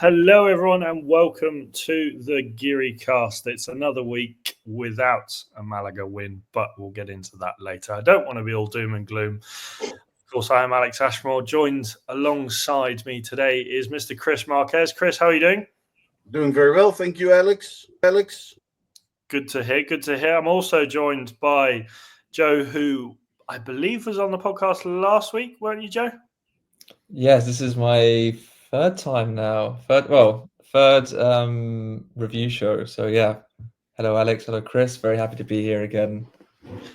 Hello, everyone, and welcome to the Geary Cast. It's another week without a Malaga win, but we'll get into that later. I don't want to be all doom and gloom. Of course, I am Alex Ashmore. Joined alongside me today is Mr. Chris Marquez. Chris, how are you doing? Doing very well, thank you, Alex. Good to hear. Good to hear. I'm also joined by Joe, who I believe was on the podcast last week, weren't you, Joe? Yes, this is my third time now. Third review show. So yeah. Hello Alex, hello Chris. Very happy to be here again.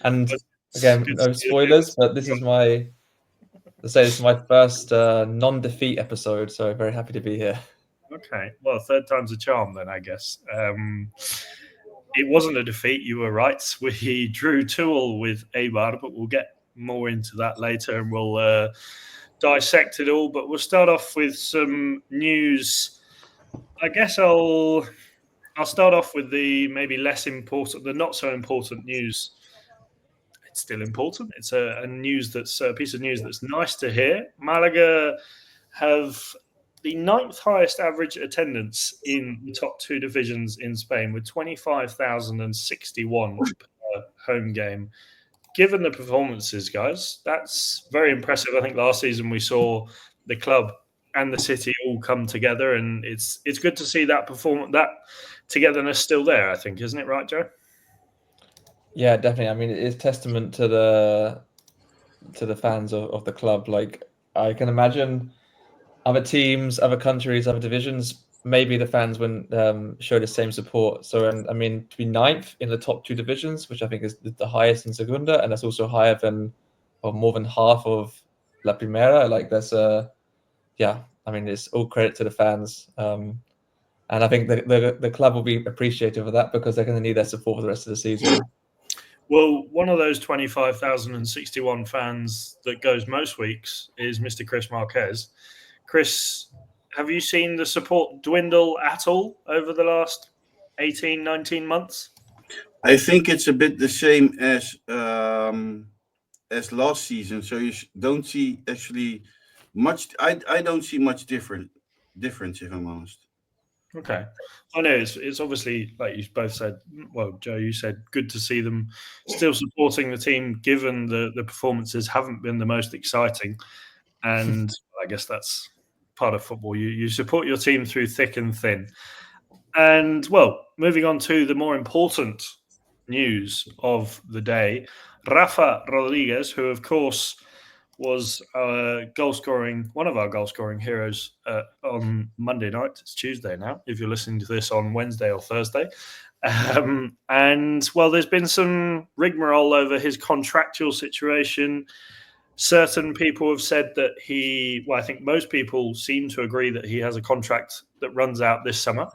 And again, Good no to see you spoilers, again. but this is my first non-defeat episode, so very happy to be here. Okay, well, third time's a charm then, I guess. It wasn't a defeat, you were right. We drew 2-2 with Eibar, but we'll get more into that later and we'll dissect it all. But we'll start off with some news. I guess I'll start off with the maybe less important, the not so important news. It's still important. It's a piece of news that's nice to hear. Malaga have the ninth highest average attendance in the top two divisions in Spain, with 25,061 per home game. Given the performances, guys, that's very impressive. I think last season we saw the club and the city all come together, and it's good to see that togetherness still there. I think, isn't it, right, Joe? Yeah, definitely. I mean, it is testament to the fans of the club. Like, I can imagine other teams, other countries, other divisions, maybe the fans wouldn't show the same support. So, and I mean, to be ninth in the top two divisions, which I think is the highest in Segunda, and that's also higher than, or more than half of La Primera. Like, that's yeah. I mean, it's all credit to the fans, and I think the club will be appreciative of that because they're going to need their support for the rest of the season. Well, one of those 25,061 fans that goes most weeks is Mr. Chris Marquez. Chris, have you seen the support dwindle at all over the last 18, 19 months? I think it's a bit the same as last season. So you don't see actually much. I don't see much difference, if I'm honest. Okay. I know it's obviously, like you both said, well, Joe, you said good to see them still supporting the team, given the performances haven't been the most exciting. And I guess that's part of football. You support your team through thick and thin. And, well, moving on to the more important news of the day, Rafa Rodriguez, who, of course, was one of our goal scoring heroes on Monday night. It's Tuesday now, if you're listening to this on Wednesday or Thursday. And, well, there's been some rigmarole over his contractual situation. Certain people have said that I think most people seem to agree that he has a contract that runs out this summer.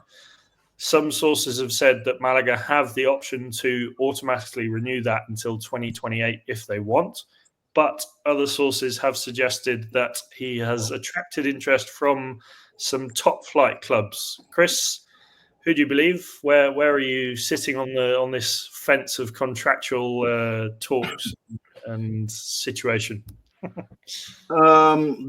Some sources have said that Malaga have the option to automatically renew that until 2028 if they want. But other sources have suggested that he has attracted interest from some top flight clubs. Chris, who do you believe? Where are you sitting on this fence of contractual talks and situation?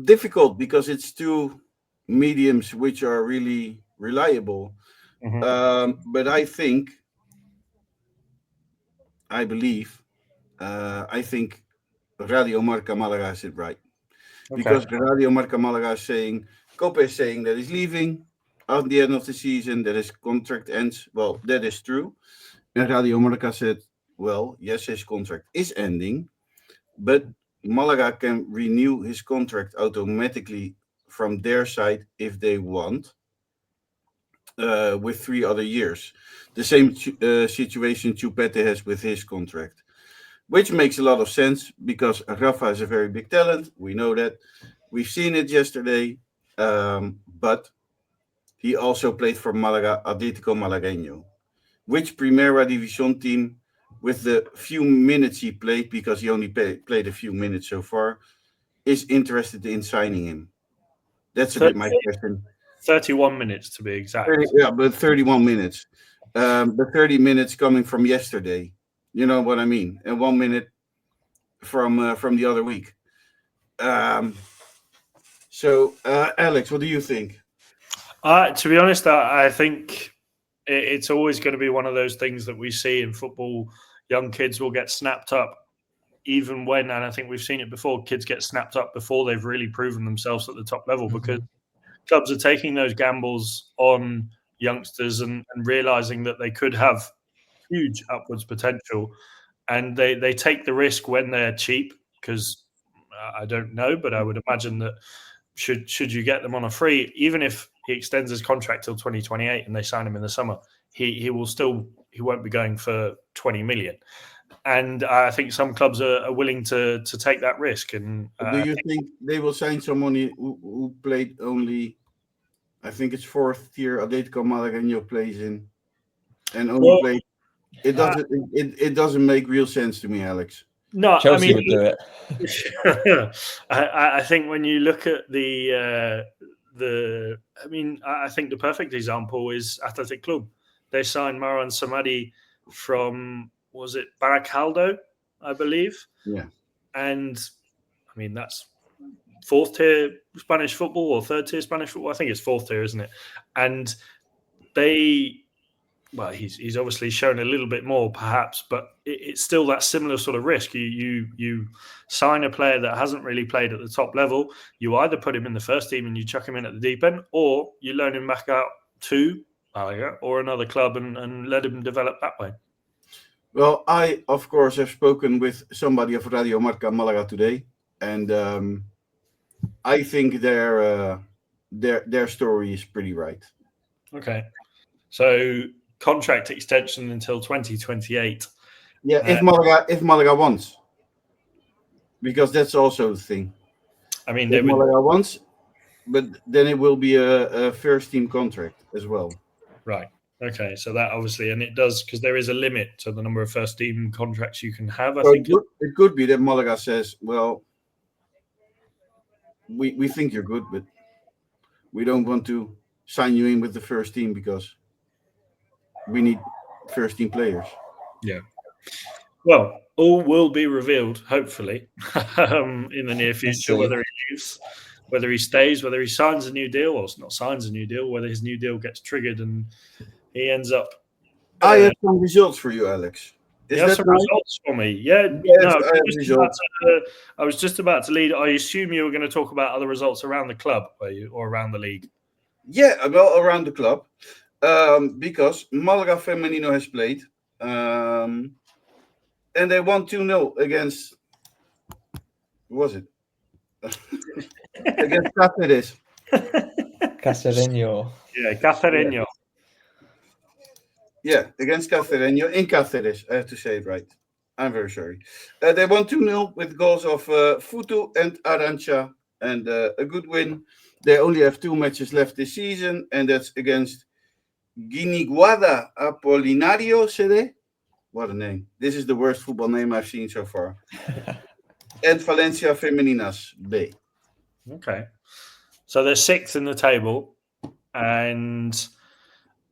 Difficult because it's two mediums which are really reliable. But I think Radio Marca Malaga has it right. Because Radio Marca Malaga is saying, Cope is saying that he's leaving at the end of the season, that his contract ends. Well, that is true. And Radio Marca said, well, yes, his contract is ending, but Malaga can renew his contract automatically from their side if they want, with 3 other years. The same situation Chupete has with his contract, which makes a lot of sense because Rafa is a very big talent. We know that. We've seen it yesterday. But he also played for Malaga, Atlético Malagueño, which Primera División team, with the few minutes he played, because he only played a few minutes so far, is interested in signing him. That's a bit my question. 31 minutes to be exact. Yeah, but 31 minutes. The 30 minutes coming from yesterday. You know what I mean? And 1 minute from the other week. So, Alex, what do you think? To be honest, I think it's always going to be one of those things that we see in football. Young kids will get snapped up even when, and I think we've seen it before, kids get snapped up before they've really proven themselves at the top level because clubs are taking those gambles on youngsters and realizing that they could have huge upwards potential. And they take the risk when they're cheap because I don't know, but I would imagine that should you get them on a free, even if he extends his contract till 2028 and they sign him in the summer, he won't be going for 20 million. And I think some clubs are willing to take that risk. And Do you think they will sign someone who played only, I think it's fourth tier, Atletico Malaga plays in, and only played? It doesn't make real sense to me, Alex. No, Chelsea would do it. I think when you look at I think the perfect example is Athletic Club. They signed Marouane Samadi from, was it Baracaldo, I believe? Yeah. And I mean, that's fourth tier Spanish football or third tier Spanish football. I think it's fourth tier, isn't it? And he's obviously shown a little bit more, perhaps, but it's still that similar sort of risk. You sign a player that hasn't really played at the top level. You either put him in the first team and you chuck him in at the deep end, or you loan him back out to Malaga or another club and let him develop that way. Well, I, of course, have spoken with somebody of Radio Marca Malaga today, and I think their story is pretty right. Okay. So contract extension until 2028. Yeah, if Malaga wants, because that's also the thing. I mean, if Malaga wants, but then it will be a first team contract as well. Right. Okay. So that obviously, and it does, because there is a limit to the number of first team contracts you can have. I think it could be that Malaga says, well, we think you're good, but we don't want to sign you in with the first team because we need first team players. Yeah. Well, all will be revealed, hopefully, in the near future, whether he leaves, whether he stays, whether he signs a new deal or not signs a new deal, whether his new deal gets triggered and he ends up. I have some results for you, Alex. You have some results for me? Yeah. Yes, no, I was just about to lead. I assume you were going to talk about other results around the club, or around the league. Yeah, well, around the club, because Malaga Femenino has played, and they won 2-0 against. What was it? Against Cáceres. Cacereño. Yeah, Cacereño. Yeah, against Cacereño in Cáceres. I have to say it right. I'm very sorry. They won 2-0 with goals of Futu and Arancha, and a good win. They only have 2 matches left this season, and that's against Guiniguada Apolinario CD. What a name. This is the worst football name I've seen so far. And Valencia Femeninas B. Okay. So they're 6th in the table, and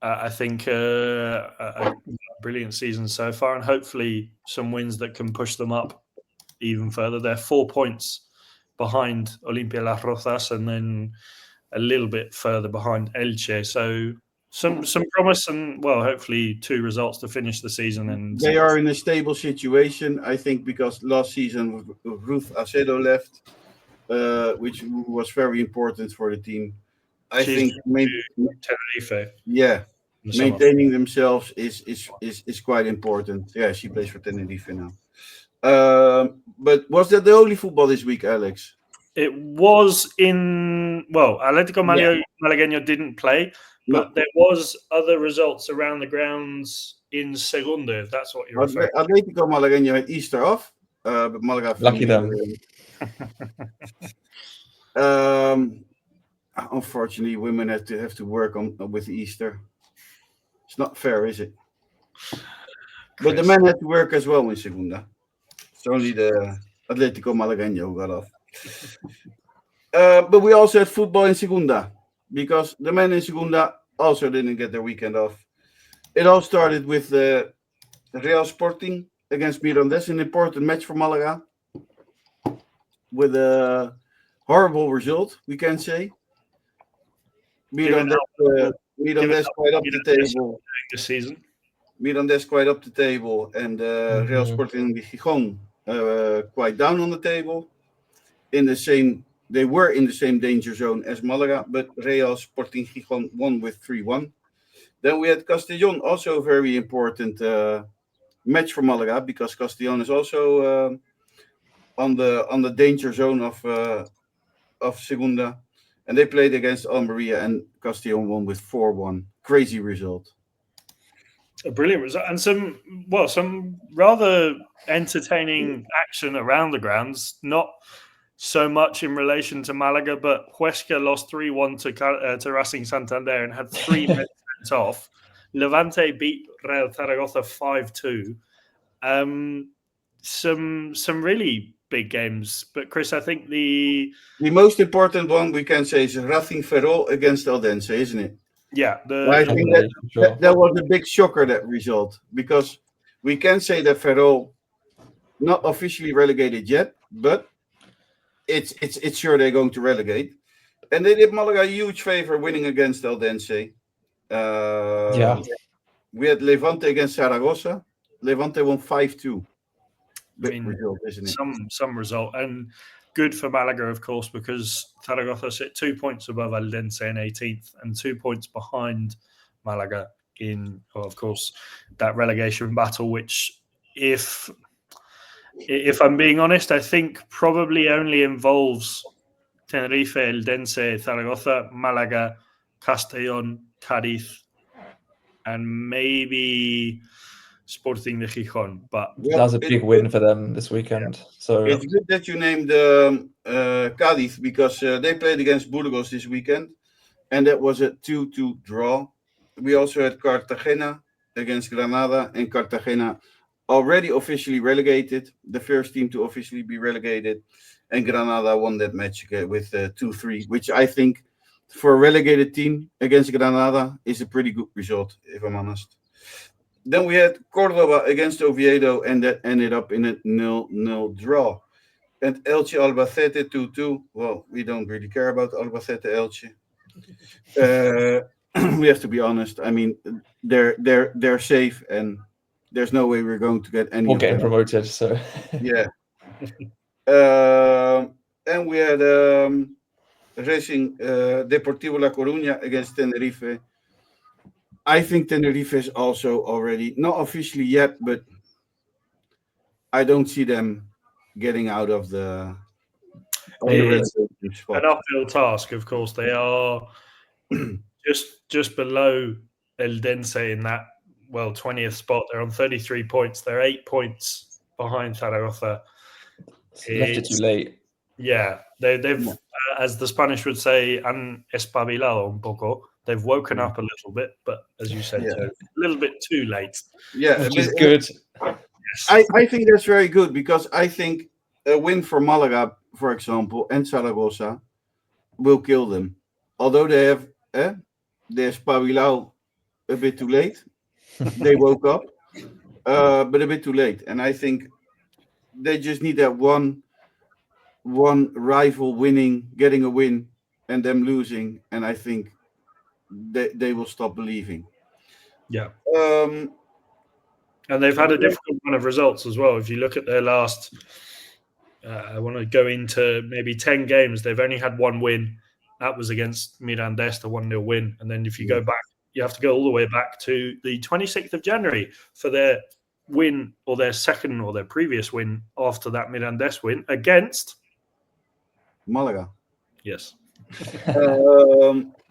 I think a brilliant season so far, and hopefully some wins that can push them up even further. They're 4 points behind Olimpia Las Rozas and then a little bit further behind Elche. So some promise and, well, hopefully 2 results to finish the season. And they are in a stable situation, I think, because last season Ruth Acedo left, which was very important for the team. I think Tenerife. Yeah, maintaining themselves is quite important. Yeah, she plays for Tenerife now. But was that the only football this week, Alex? It was Atlético Malagueño didn't play, but there was other results around the grounds in Segunda, if that's what you're referring to. Atlético Malagueño had Easter off, but Malaga... Lucky them. Unfortunately, women have to work with Easter. It's not fair, is it? But the men had to work as well in Segunda. It's only the Atlético Malagueño who got off. But we also had football in Segunda, because the men in Segunda also didn't get their weekend off. It all started with Real Sporting against Mirandés, an important match for Malaga, with a horrible result, we can say. Mirandés quite up the table this season. Mirandés quite up the table, and Real Sporting Gijón quite down on the table. They were in the same danger zone as Malaga, but Real Sporting Gijón won with 3-1. Then we had Castellón, also a very important match for Malaga, because Castellón is also on the danger zone of Segunda, and they played against Almeria, and Castellón won with 4-1. Crazy result. A brilliant result, and some rather entertaining action around the grounds. Not so much in relation to Malaga, but Huesca lost 3-1 to Racing Santander and had 3 men sent off. Levante beat Real Zaragoza 5-2. Some really big games, but Chris, I think the most important one we can say is Racing Ferrol against Eldense, isn't it? Yeah, I think that was a big shocker, that result, because we can say that Ferrol not officially relegated yet, but it's sure they're going to relegate, and they did Malaga a huge favor winning against Eldense. We had Levante against Zaragoza. Levante won 5-2. Big result, isn't it? Some result, and good for Malaga, of course, because Zaragoza sit 2 points above Eldense in 18th and 2 points behind Malaga in, of course, that relegation battle, which, if I'm being honest, I think probably only involves Tenerife, Eldense, Zaragoza, Malaga, Castellón, Cádiz, and maybe Sporting de Gijón. But that was a big win for them this weekend. Yeah. So it's good that you named Cádiz, because they played against Burgos this weekend, and that was a 2-2 draw. We also had Cartagena against Granada, and Cartagena already officially relegated, the first team to officially be relegated, and Granada won that match with 2-3, which I think for a relegated team against Granada is a pretty good result, if I'm honest. Then we had Córdoba against Oviedo, and that ended up in a 0-0 draw. And Elche Albacete 2-2. Well, we don't really care about Albacete Elche. We have to be honest. I mean, they're safe, and there's no way we're going to get any. We're getting promoted, so yeah. And we had Racing Deportivo La Coruña against Tenerife. I think Tenerife is also already, not officially yet, but I don't see them getting out of the spot. An uphill task, of course. They are just below Eldense in that 20th spot. They're on 33 points. They're 8 points behind Zaragoza. Left it too late. Yeah, they've as the Spanish would say, han espabilado un poco. They've woken up a little bit, but as you said, Joe, a little bit too late. Yeah, which is good. Yes. I think that's very good, because I think a win for Malaga, for example, and Zaragoza will kill them. Although they have they espabilado a bit too late. They woke up, but a bit too late. And I think they just need that one rival getting a win, and them losing, and I think they will stop believing. Yeah. And they've had a difficult run of results as well. If you look at their last, I want to go into maybe 10 games, they've only had one win. That was against Mirandés, the 1-0 win. And then if you go back, you have to go all the way back to the 26th of January for their win, or their second or their previous win after that Mirandés win against Malaga. Yes.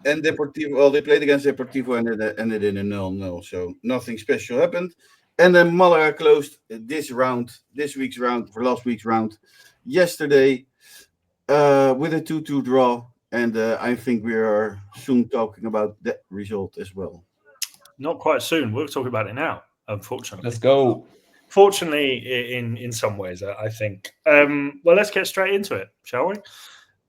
And Deportivo, they played against Deportivo and it ended in a 0-0. So nothing special happened. And then Malaga closed this week's round, for last week's round, yesterday with a 2-2 draw. And I think we are soon talking about that result as well. Not quite soon. We'll talk about it now, unfortunately. Let's go. Fortunately, in some ways, I think. Well, let's get straight into it, shall we?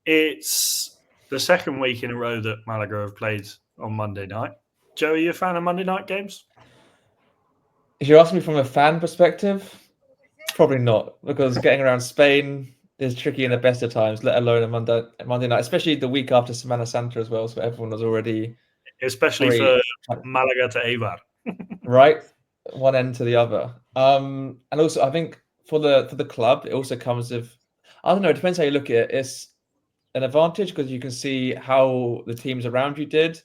It's the second week in a row that Malaga have played on Monday night. Joe, are you a fan of Monday night games? If you ask me from a fan perspective, probably not, because getting around Spain, is tricky in the best of times, let alone a Monday night, especially the week after Semana Santa as well. So everyone was already especially for Malaga to Eibar. Right, one end to the other. And also, I think for the club, it also comes with, I don't know, it depends how you look at it. It's an advantage because you can see how the teams around you did,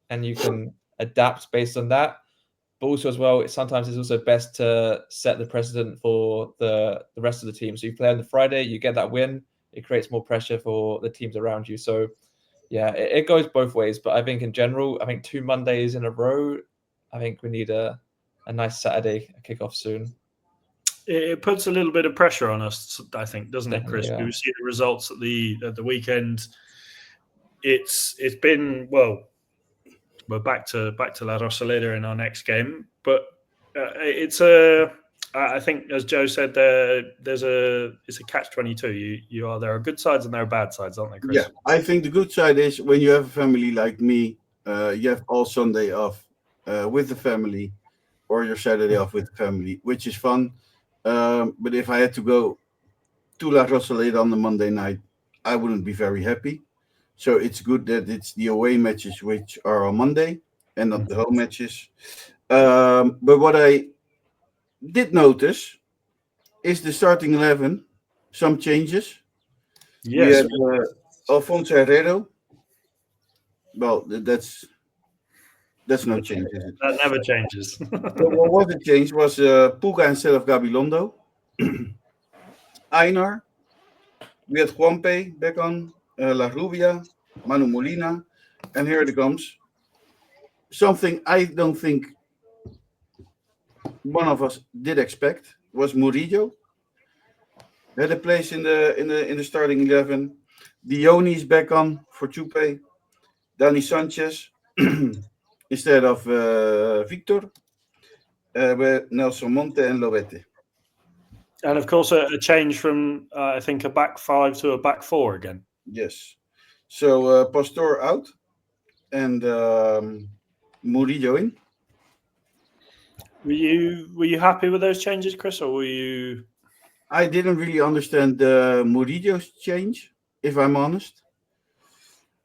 and you can adapt based on that. But also as well, sometimes it's also best to set the precedent for the rest of the team. So you play on the Friday, you get that win, it creates more pressure for the teams around you. So yeah, it goes both ways. But I think in general, I think 2 Mondays in a row, I think we need a nice Saturday kickoff soon. It puts a little bit of pressure on us, I think, doesn't it, Chris? Definitely, yeah. We see the results at the weekend. It's been we're back to La Rosaleda in our next game, but I think, as Joe said, it's a catch-22. There are good sides and there are bad sides, aren't there, Chris? Yeah, I think the good side is when you have a family like me, you have all Sunday off with the family, or your Saturday off with the family, which is fun. But if I had to go to La Rosaleda on the Monday night, I wouldn't be very happy. So it's good that it's the away matches which are on Monday and not the home matches. But what I did notice is the starting 11, some changes. Yes. We have Alfonso Herrero. Well, that's no change, is it? That never changes. What was the change was Puga instead of Gabilondo. Einar. We had Juanpe back on, La Rubia, Manu Molina, and here it comes. Something I don't think one of us did expect was Murillo. Had a place in the starting 11. Dione is back on for Chupe. Dani Sanchez instead of Victor. With Nelson Monte and Lobete. And of course, a change from I think a back 5 to a back 4 again. Yes. So Pastor out and Murillo in. Were you happy with those changes, Chris, or were you? I didn't really understand the Murillo's change, if I'm honest.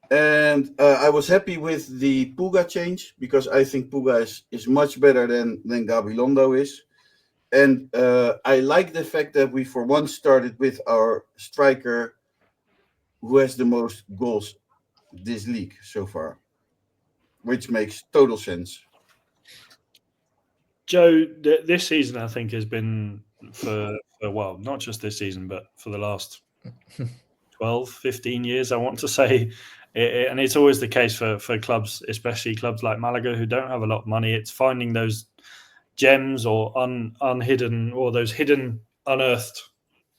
And I was happy with the Puga change because I think Puga is much better than Gabilondo is. And I like the fact that we for once started with our striker who has the most goals this league so far, which makes total sense. Joe, this season I think has been for not just this season, but for the last 12, 15 years, I want to say. And it's always the case for clubs, especially clubs like Malaga who don't have a lot of money. It's finding those gems or unhidden or those hidden, unearthed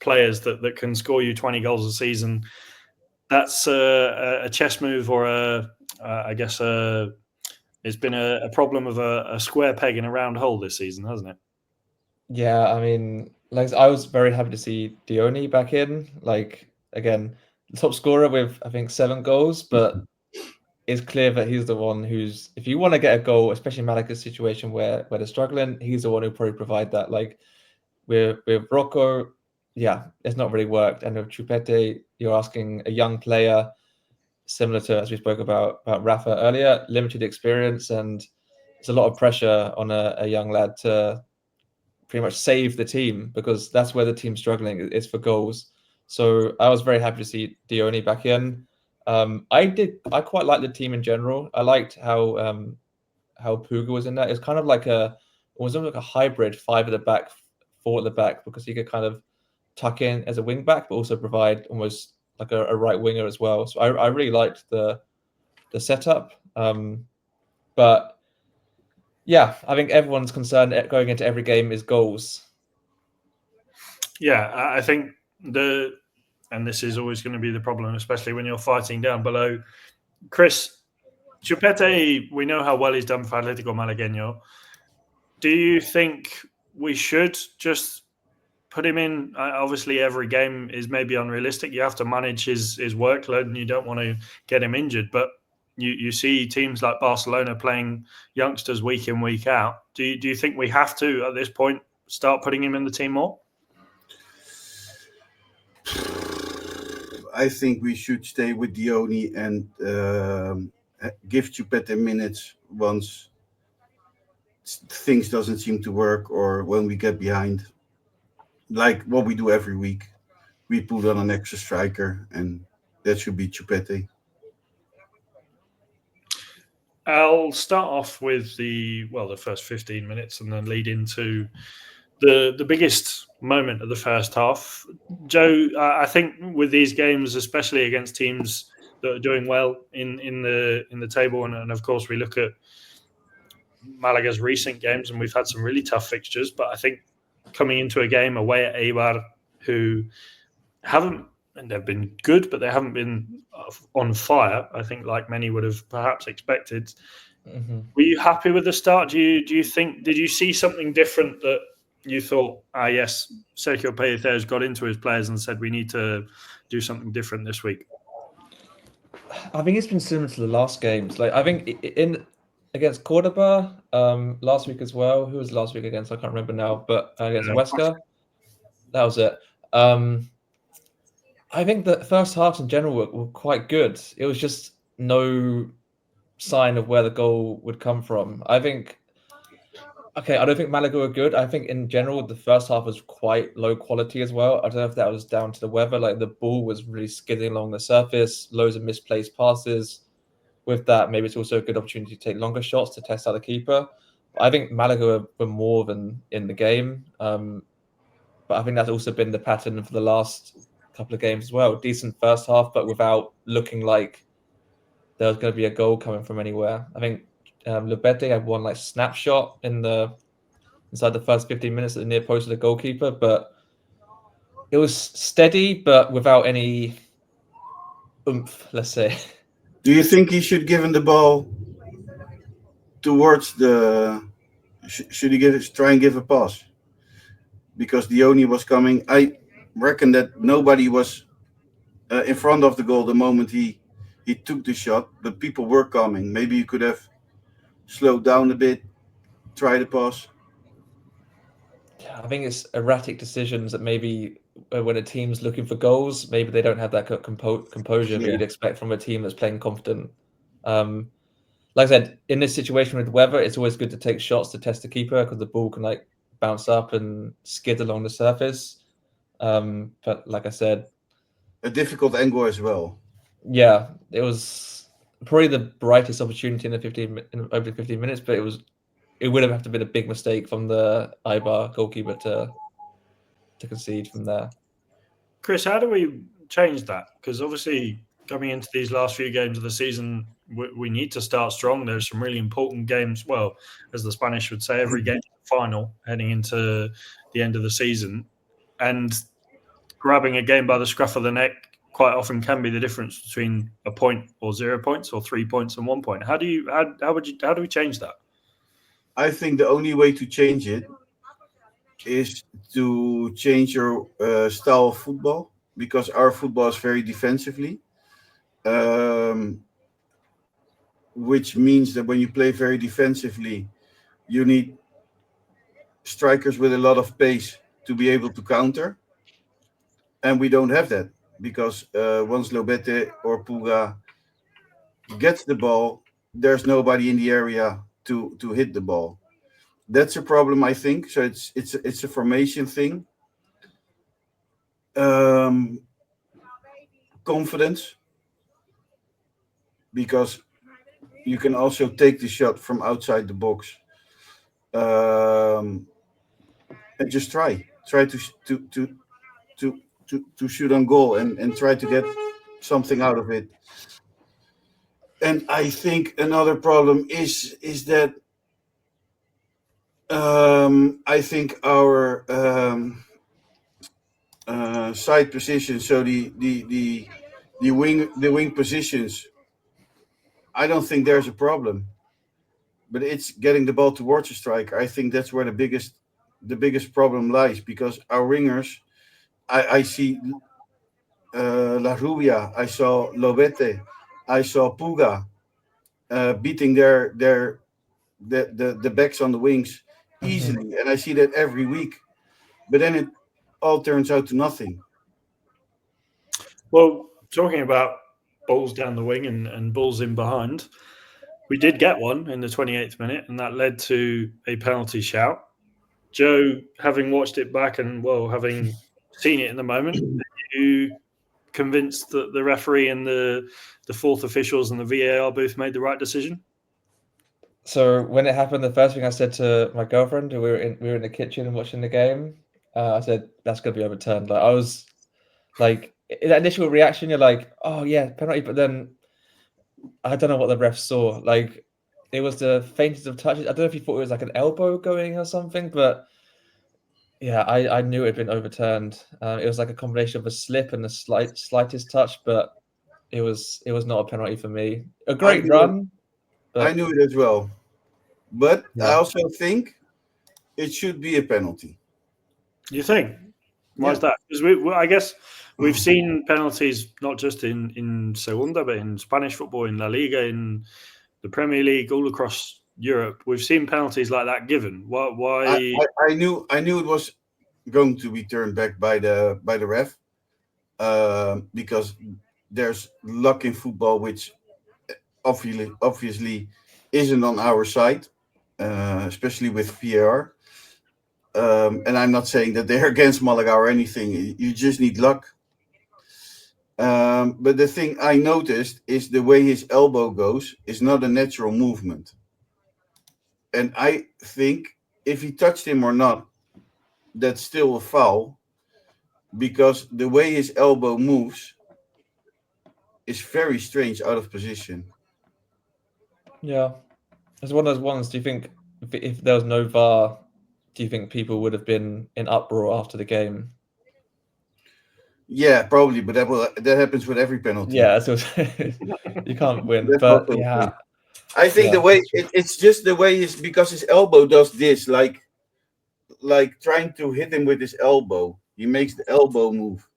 players that can score you 20 goals a season. That's a chess move or it's been a problem of a square peg in a round hole this season, hasn't it? Yeah, I mean, like I was very happy to see Dione back in. Like again, the top scorer with I think 7 goals, but it's clear that he's the one who's, if you want to get a goal, especially in Malaga's situation where they're struggling, he's the one who probably provide that. Like with Rocco, yeah, it's not really worked. And with Chupete, you're asking a young player, similar to as we spoke about Rafa earlier, limited experience, and it's a lot of pressure on a young lad to pretty much save the team because that's where the team's struggling is for goals. So I was very happy to see Dione back in. I quite liked the team in general. I liked how Puga was in that. It's kind of like it was almost like a hybrid 5 at the back, 4 at the back, because he could kind of tuck in as a wing back, but also provide almost like a right winger as well. So I really liked the setup. But yeah, I think everyone's concern going into every game is goals. Yeah, I think and this is always going to be the problem, especially when you're fighting down below. Chris, Chupete, we know how well he's done for Atletico Malagueño. Do you think we should just put him in? Obviously, every game is maybe unrealistic. You have to manage his workload and you don't want to get him injured. But you see teams like Barcelona playing youngsters week in, week out. Do you think we have to, at this point, start putting him in the team more? I think we should stay with Dioni and give Chupete minutes once things doesn't seem to work or when we get behind. Like what we do every week. We put on an extra striker, and that should be Chupete. I'll start off with the first 15 minutes and then lead into the biggest moment of the first half. Joe, I think with these games, especially against teams that are doing well in the table, and of course we look at Malaga's recent games, and we've had some really tough fixtures. But I think coming into a game away at Eibar, who haven't, and they've been good, but they haven't been on fire, I think, like many would have perhaps expected. Mm-hmm. Were you happy with the start? Do you think, did you see something different that you thought, yes, Sergio Pellicer's got into his players and said we need to do something different this week? I think it's been similar to the last games. Like I think in against Cordoba last week as well. Who was last week against? I can't remember now. But against Huesca, that was it. I think the first halves in general were quite good. It was just no sign of where the goal would come from. I don't think Malaga were good. I think in general the first half was quite low quality as well. I don't know if that was down to the weather. Like the ball was really skidding along the surface, loads of misplaced passes. With that, maybe it's also a good opportunity to take longer shots to test out the keeper. But I think Malaga were more than in the game. But I think that's also been the pattern for the last couple of games as well. Decent first half, but without looking like there was going to be a goal coming from anywhere. I think Lubete had one snapshot inside the first 15 minutes at the near post of the goalkeeper, but it was steady, but without any oomph, let's say. Do you think he should give him the ball towards the? Should he try and give a pass? Because Dioni was coming. I reckon that nobody was in front of the goal the moment he took the shot, but people were coming. Maybe you could have slowed down a bit, try the pass. Yeah, I think it's erratic decisions that maybe when a team's looking for goals, maybe they don't have that composure that you'd expect from a team that's playing confident. Like I said, in this situation with weather, it's always good to take shots to test the keeper because the ball can bounce up and skid along the surface. But like I said, a difficult angle as well. Yeah, it was probably the brightest opportunity in over 15 minutes, but it would have to been a big mistake from the Eibar goalkeeper to concede from there. Chris, how do we change that? Because obviously, coming into these last few games of the season, we need to start strong. There's some really important games. Well, as the Spanish would say, every game is a final heading into the end of the season. And grabbing a game by the scruff of the neck quite often can be the difference between a point or 0 points or 3 points and 1 point. How do we change that? I think the only way to change it is to change your style of football, because our football is very defensively, which means that when you play very defensively, you need strikers with a lot of pace to be able to counter, and we don't have that because once Lobete or Puga gets the ball, there's nobody in the area to hit the ball. That's a problem, I think. So it's a formation thing. Confidence, because you can also take the shot from outside the box, and just try to shoot on goal and try to get something out of it. And I think another problem is that I think our side positions, so the wing positions, I don't think there's a problem, but it's getting the ball towards the striker. I think that's where the biggest problem lies, because our wingers, I see La Rubia, I saw Lobete, I saw Puga beating the backs on the wings easily, and I see that every week. But then it all turns out to nothing. Well, talking about balls down the wing and balls in behind, we did get one in the 28th minute, and that led to a penalty shout. Joe, having watched it back and, having seen it in the moment, are you convinced that the referee and the fourth officials and the VAR booth made the right decision? So when it happened, the first thing I said to my girlfriend, we were in the kitchen and watching the game, I said, that's going to be overturned. Like, I was like, in that initial reaction, you're like, oh yeah, penalty. But then I don't know what the ref saw. Like, it was the faintest of touches. I don't know if he thought it was like an elbow going or something, but yeah, I knew it had been overturned. It was like a combination of a slip and the slightest touch, but it was not a penalty for me. A great run. I knew it as well. But Yeah. I also think it should be a penalty. You think? Why is that? Because I guess we've seen penalties not just in Segunda, but in Spanish football, in La Liga, in the Premier League, all across Europe. We've seen penalties like that given. Why? I knew it was going to be turned back by the ref, because there's luck in football, which obviously isn't on our side, especially with VAR. And I'm not saying that they're against Malaga or anything. You just need luck. But the thing I noticed is the way his elbow goes is not a natural movement. And I think if he touched him or not, that's still a foul, because the way his elbow moves is very strange, out of position. Yeah. It's one of those ones. Do you think if there was no VAR, do you think people would have been in uproar after the game? Yeah, probably, but that happens with every penalty. Yeah, so you can't win. But yeah, I think the way it's just the way because his elbow does this, like trying to hit him with his elbow. He makes the elbow move,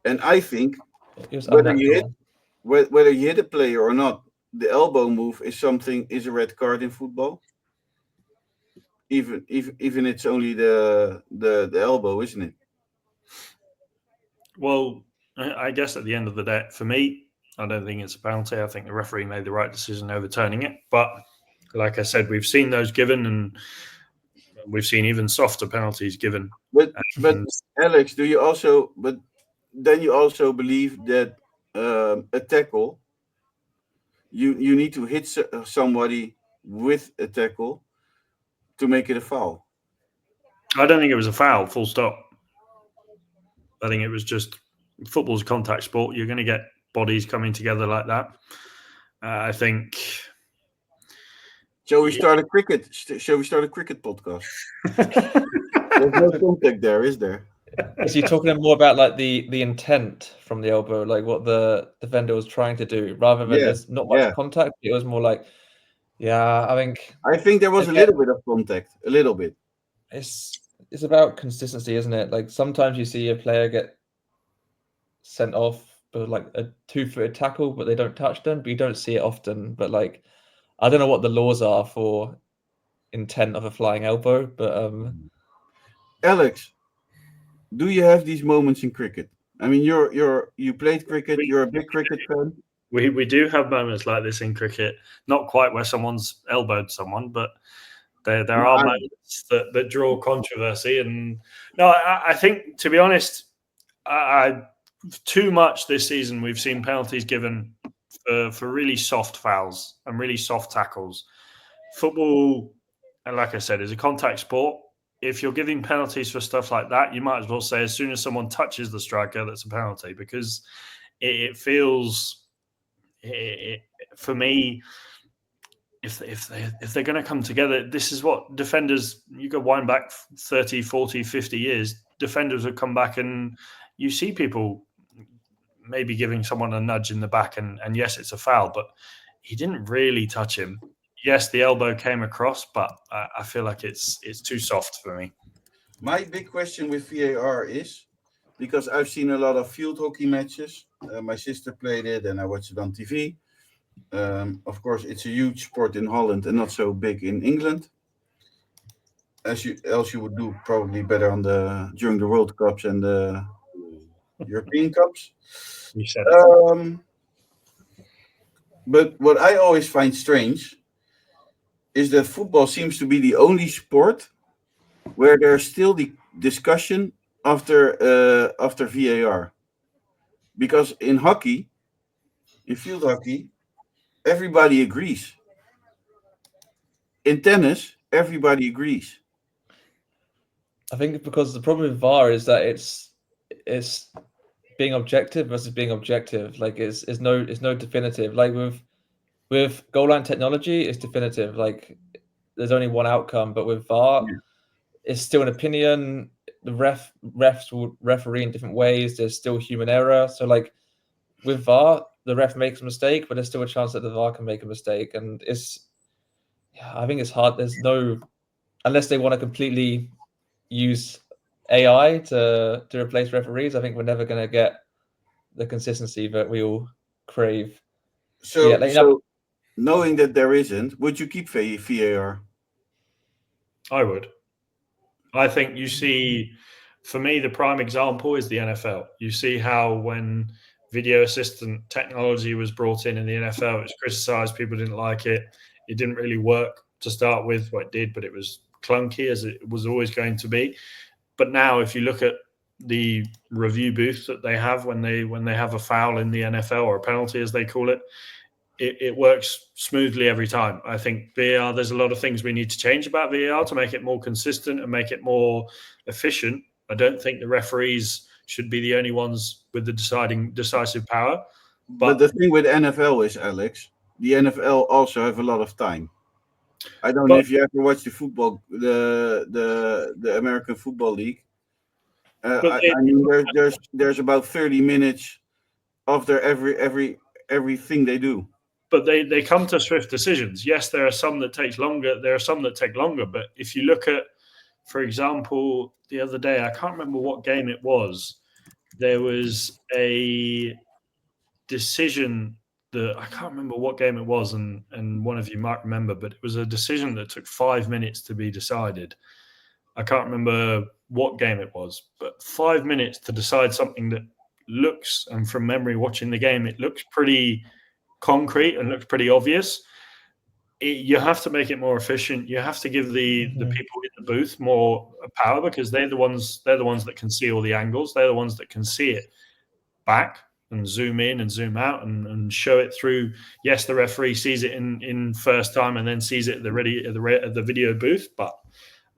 and I think whether you hit a player or not, the elbow move is a red card in football. Even it's only the elbow, isn't it? Well, I guess at the end of the day, for me, I don't think it's a penalty. I think the referee made the right decision overturning it. But like I said, we've seen those given, and we've seen even softer penalties given. But Alex, do you also? But then you also believe that a tackle, you need to hit somebody with a tackle to make it a foul. I don't think it was a foul, full stop. I think it was just football's a contact sport. You're going to get bodies coming together like that. I think. Shall we start a cricket podcast? There's no contact there, is there? So you're talking more about like the intent from the elbow, like what the defender was trying to do, rather than there's not much contact. It was more like, I think there was a little bit of contact, a little bit. It's about consistency, isn't it? Like sometimes you see a player get sent off for like a 2-footed tackle, but they don't touch them. But you don't see it often. But like, I don't know what the laws are for intent of a flying elbow, but Alex, do you have these moments in cricket? I mean, you played cricket. You're a big cricket fan. We do have moments like this in cricket. Not quite where someone's elbowed someone, but there are moments that draw controversy. And no, I think, to be honest, too much this season we've seen penalties given for really soft fouls and really soft tackles. Football, and like I said, is a contact sport. If you're giving penalties for stuff like that, you might as well say as soon as someone touches the striker, that's a penalty, because it feels, for me, if they're going to come together, this is what defenders, you go wind back 30, 40, 50 years, defenders would come back and you see people maybe giving someone a nudge in the back and yes, it's a foul, but he didn't really touch him. Yes, the elbow came across, but I feel like it's too soft for me. My big question with VAR is, because I've seen a lot of field hockey matches. My sister played it and I watched it on TV. Of course, it's a huge sport in Holland and not so big in England. Else you would do probably better during the World Cups and the European Cups. You said it. But what I always find strange is that football seems to be the only sport where there's still the discussion after VAR. Because in hockey, in field hockey, everybody agrees. In tennis, everybody agrees. I think because the problem with VAR is that it's being objective versus being objective. Like it's no definitive. Like with goal line technology, it's definitive. Like there's only one outcome, but with VAR, it's still an opinion. The refs will referee in different ways. There's still human error. So like with VAR, the ref makes a mistake, but there's still a chance that the VAR can make a mistake. And I think it's hard. There's no, unless they want to completely use AI to replace referees, I think we're never going to get the consistency that we all crave. So, so knowing that there isn't, would you keep VAR? I would. I think you see, for me, the prime example is the NFL. You see how when video assistant technology was brought in the NFL, it was criticized. People didn't like it. It didn't really work to start with. Well, it did, but it was clunky, as it was always going to be. But now, if you look at the review booth that they have when they have a foul in the NFL, or a penalty, as they call it, it works smoothly every time. I think VAR, there's a lot of things we need to change about VAR to make it more consistent and make it more efficient. I don't think the referees should be the only ones with the decisive power. But the thing with NFL is, Alex, the NFL also have a lot of time. I don't know if you ever watched the American Football League. I mean, there's about 30 minutes after everything they do. But they come to swift decisions. Yes, there are some that take longer. There are some that take longer. But if you look at, for example, the other day, I can't remember what game it was. There was a decision that I can't remember what game it was, and one of you might remember, but it was a decision that took 5 minutes to be decided. I can't remember what game it was, but 5 minutes to decide something that looks, and from memory watching the game, it looks pretty concrete and looks pretty obvious. You have to make it more efficient. You have to give the people in the booth more power, because they're the ones that can see all the angles. They're the ones that can see it back and zoom in and zoom out and show it through. Yes, the referee sees it in first time and then sees it at the video booth, but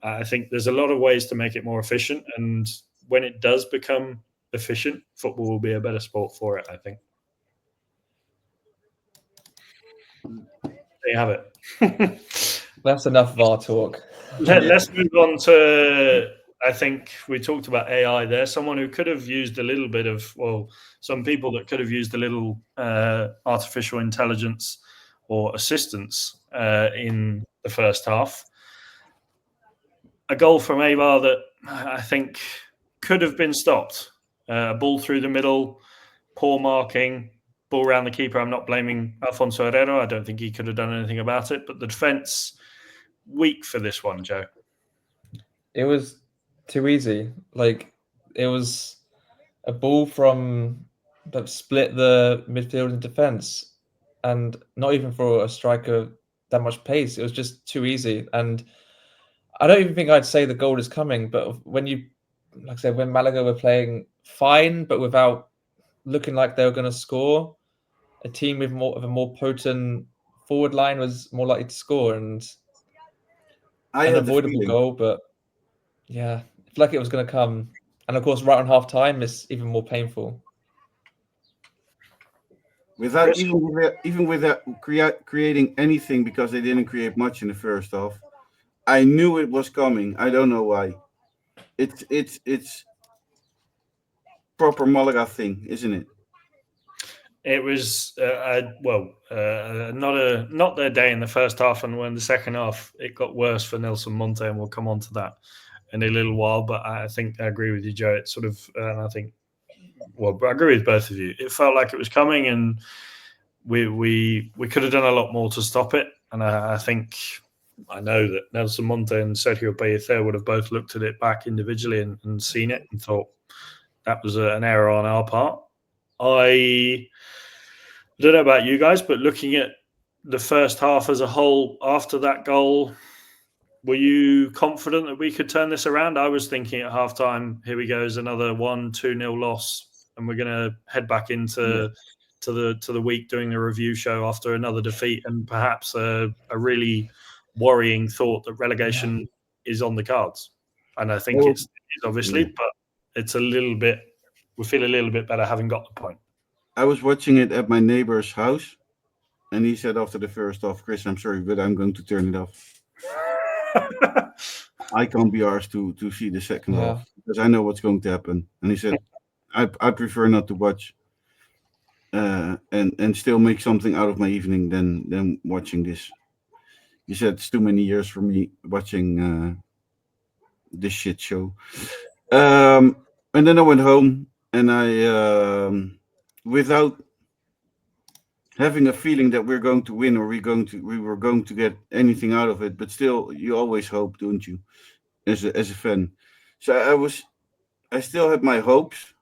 I think there's a lot of ways to make it more efficient, and when it does become efficient, football will be a better sport for it, I think. There you have it. That's enough VAR talk. Let's move on to, I think we talked about AI there. Someone who could have used a little bit of, some people that could have used a little artificial intelligence or assistance in the first half. A goal from Eibar that I think could have been stopped. A ball through the middle, poor marking, ball around the keeper. I'm not blaming Alfonso Herrera. I don't think he could have done anything about it. But the defence, weak for this one, Joe. It was too easy. Like, it was a ball that split the midfield and defence, and not even for a striker that much pace. It was just too easy. And I don't even think I'd say the goal is coming, but when Malaga were playing fine, but without looking like they were going to score, a team with more of a more potent forward line was more likely to score, and an avoidable goal. But yeah, I feel like it was going to come, and of course, right on half time is even more painful. Without creating anything, because they didn't create much in the first half, I knew it was coming. I don't know why. It's proper Malaga thing, isn't it? It was not their day in the first half, and when the second half it got worse for Nelson Monte, and we'll come on to that in a little while. But I think I agree with you, Joe. It's sort of, and I think, I agree with both of you. It felt like it was coming, and we could have done a lot more to stop it. And I know that Nelson Monte and Sergio Pellicer would have both looked at it back individually and seen it and thought, That was an error on our part. I don't know about you guys, but looking at the first half as a whole after that goal, were you confident that we could turn this around? I was thinking at halftime, here we go, is another 1-2-0 loss, and we're going to head back into the week doing a review show after another defeat, and perhaps a really worrying thought that relegation is on the cards. And I think it's obviously, but it's a little bit. We feel a little bit better having got the point. I was watching it at my neighbor's house, and he said after the first half, "Chris, I'm sorry, but I'm going to turn it off. I can't be asked to see the second half because I know what's going to happen." And he said, "I prefer not to watch, and still make something out of my evening than watching this." He said, "It's too many years for me watching this shit show." And then I went home, and I, without having a feeling that we're going to win or we were going to get anything out of it, but still, you always hope, don't you, as a fan? So I still had my hopes,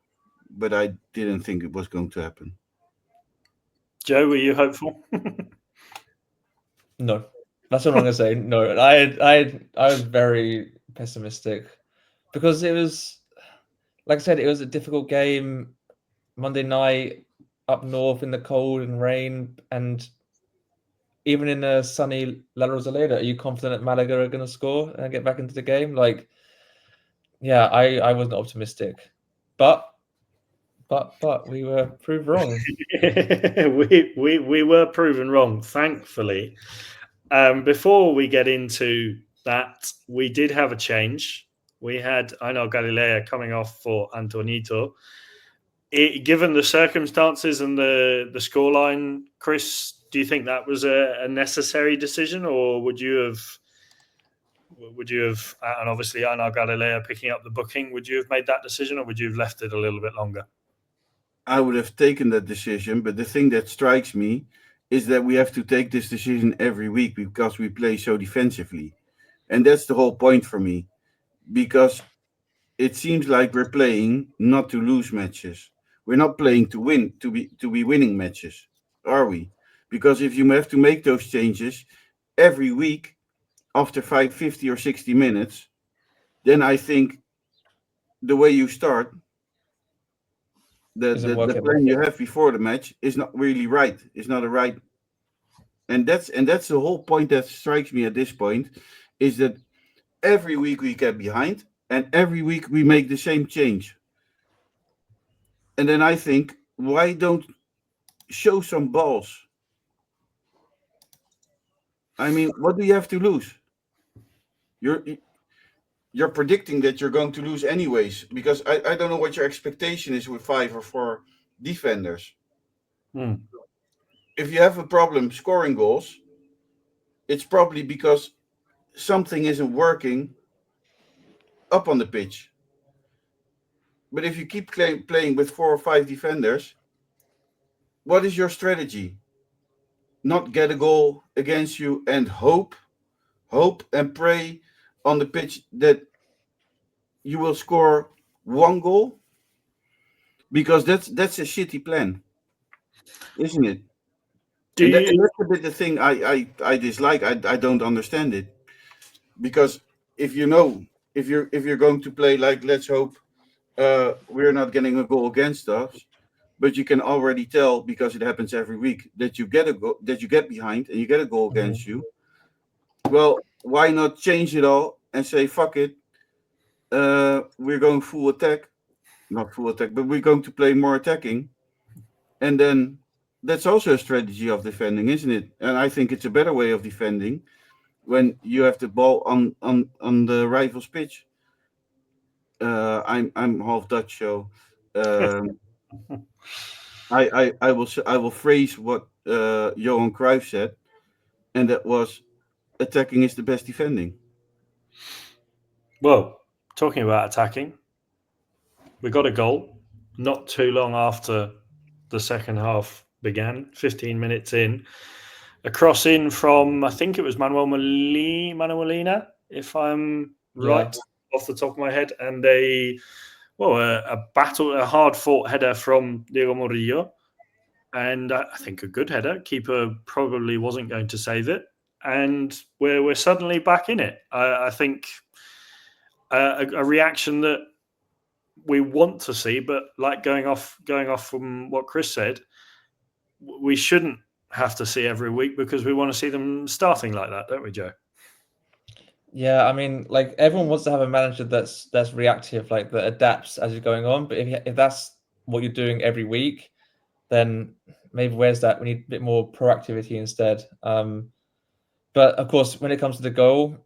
but I didn't think it was going to happen. Joe, were you hopeful? No, that's what I'm gonna say. No, I was very pessimistic because it was, like I said, it was a difficult game. Monday night up north in the cold and rain, and even in a sunny La Rosaleda, are you confident that Malaga are going to score and get back into the game? Like, yeah, I wasn't optimistic, but we were proved wrong. we were proven wrong, thankfully. Before we get into that, we did have a change. We had Einar Galilea coming off for Antonito. Given the circumstances and the scoreline, Chris, do you think that was a necessary decision, or would you have, and obviously Einar Galilea picking up the booking, would you have made that decision, or would you have left it a little bit longer? I would have taken that decision, but the thing that strikes me is that we have to take this decision every week because we play so defensively. And that's the whole point for me, because it seems like we're playing not to lose matches. We're not playing to win, to be winning matches, are we? Because if you have to make those changes every week after 50 or 60 minutes, then I think the way you start, the plan you have before the match is not really right. It's not a right, and that's the whole point that strikes me at this point, is that every week we get behind, and every week we make the same change. And then I think, why don't show some balls? I mean, what do you have to lose? You're predicting that you're going to lose anyways, because I don't know what your expectation is with 5 or 4 defenders. If you have a problem scoring goals, it's probably because something isn't working up on the pitch. But if you keep playing with 4 or 5 defenders, what is your strategy? Not get a goal against you and hope and pray on the pitch that you will score 1 goal? Because that's a shitty plan, isn't it? That's a bit the thing I dislike. I don't understand it, because if you're going to play like, let's hope we're not getting a goal against us, but you can already tell, because it happens every week, that you get behind and you get a goal against you. Well, why not change it all and say, fuck it, we're going full attack, not full attack, but we're going to play more attacking, and then that's also a strategy of defending, isn't it? And I think it's a better way of defending when you have the ball on the rival's pitch. I'm half Dutch, so I will phrase what Johan Cruyff said, and that was, attacking is the best defending. Well, talking about attacking, we got a goal not too long after the second half began, 15 minutes in. A cross in from, I think it was Manuel Molina, if I'm right, off the top of my head, and a well, a hard-fought header from Diego Murillo, and I think a good header. Keeper probably wasn't going to save it, and we're suddenly back in it. I think a reaction that we want to see, but like going off from what Chris said, we shouldn't have to see every week because we want to see them starting like that, don't we, Joe? Yeah, I mean, like everyone wants to have a manager that's reactive, like that adapts as you're going on. But if that's what you're doing every week, then maybe where's that? We need a bit more proactivity instead. But of course, when it comes to the goal,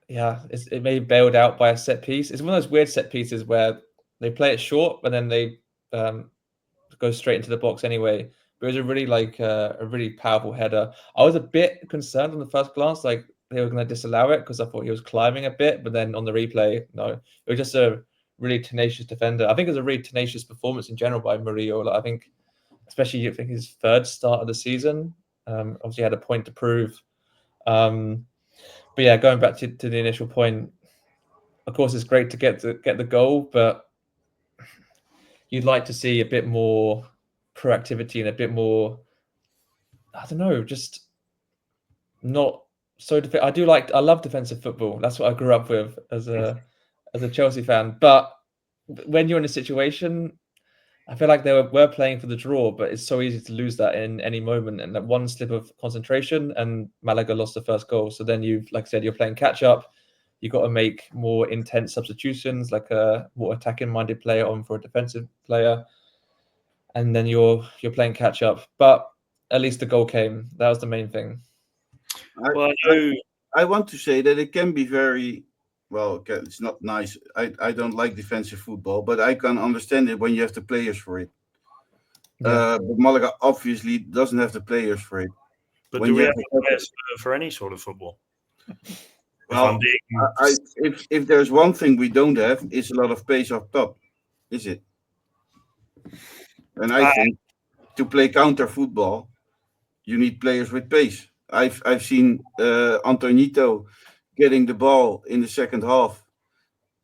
yeah, it may be bailed out by a set piece. It's one of those weird set pieces where they play it short, but then they go straight into the box anyway. But it was a really a really powerful header. I was a bit concerned on the first glance, like they were going to disallow it because I thought he was climbing a bit, but then on the replay, no, it was just a really tenacious defender. I think it was a really tenacious performance in general by Murillo. Like, I think, especially his third start of the season, obviously had a point to prove. But yeah, going back to the initial point, of course, it's great to get the goal, but you'd like to see a bit more proactivity and a bit more, I don't know, just not so. I love defensive football. That's what I grew up with as a Chelsea fan. But when you're in a situation, I feel like they were playing for the draw, but it's so easy to lose that in any moment. And that one slip of concentration, and Malaga lost the first goal. So then like I said, you're playing catch up. You've got to make more intense substitutions, like a more attacking-minded player on for a defensive player, and then you're playing catch up. But at least the goal came. That was the main thing. I want to say that it can be very well. It's not nice. I don't like defensive football, but I can understand it when you have the players for it. Yeah. But Malaga obviously doesn't have the players for it. But do we have the players for any sort of football? Well, if there's one thing we don't have, it's a lot of pace up top, is it? And I think to play counter football, you need players with pace. I've seen Antonito getting the ball in the second half